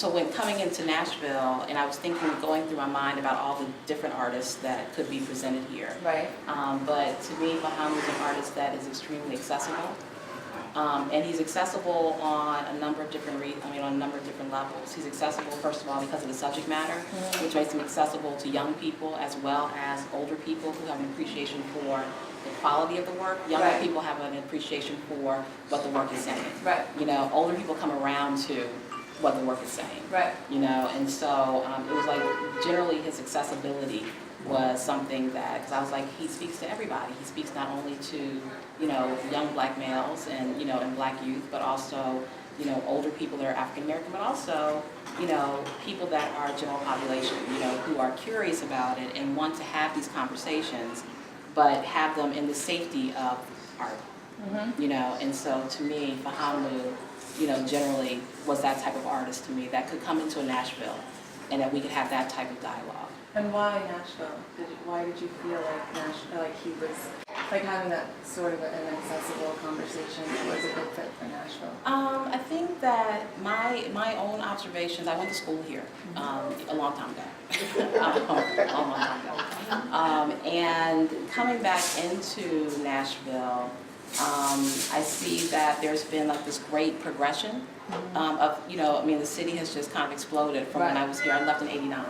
so when coming into Nashville, and I was thinking, going through my mind about all the different artists that could be presented here. Right. But to me, Fahamu is an artist that is extremely accessible. And he's accessible on a number of different on a number of different levels. He's accessible, first of all, because of the subject matter, which makes him accessible to young people as well as older people who have an appreciation for the quality of the work. Younger people have an appreciation for what the work is saying. Right. You know, older people come around to what the work is saying. Right. You know, and so it was like generally his accessibility was something that, because I was like, he speaks to everybody. He speaks not only to, you know, young black males and, you know, and black youth, but also, you know, older people that are African American, but also, you know, people that are general population, you know, who are curious about it and want to have these conversations, but have them in the safety of art. You know, and so to me, Fahamu, you know, generally was that type of artist to me that could come into a Nashville and that we could have that type of dialogue. And why Nashville? Why did you feel like Nashville, like he was, like having that sort of an accessible conversation was a good fit for Nashville? I think that my own observations, I went to school here a long time ago, a long time ago. And coming back into Nashville, I see that there's been like this great progression of, you know, I mean, the city has just kind of exploded from when I was here. I left in '89.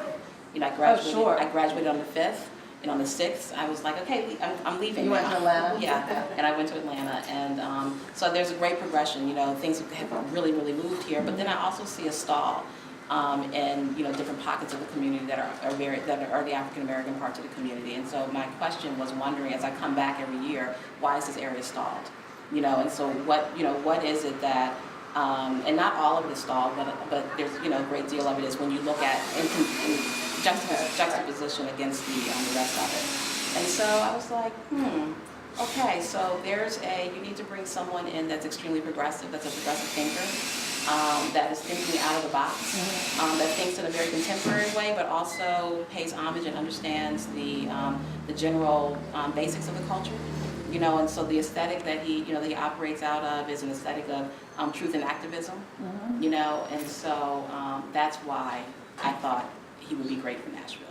You know, I graduated on the 5th, and on the 6th, I was like, okay, I'm leaving. You went to Atlanta? Yeah, and I went to Atlanta, and so there's a great progression. You know, things have really moved here, but then I also see a stall in, you know, different pockets of the community that are the African American parts of the community. And so my question was wondering, as I come back every year, why is this area stalled? You know, and so what is it that and not all of it is stalled, but there's, you know, a great deal of it is when you look at in juxtaposition against the rest of it. And so I was like, okay, so you need to bring someone in that's extremely progressive, that's a progressive thinker, that is thinking out of the box, that thinks in a very contemporary way, but also pays homage and understands the general basics of the culture. You know, and so the aesthetic that he operates out of is an aesthetic of truth and activism. You know, and so that's why I thought he would be great for Nashville.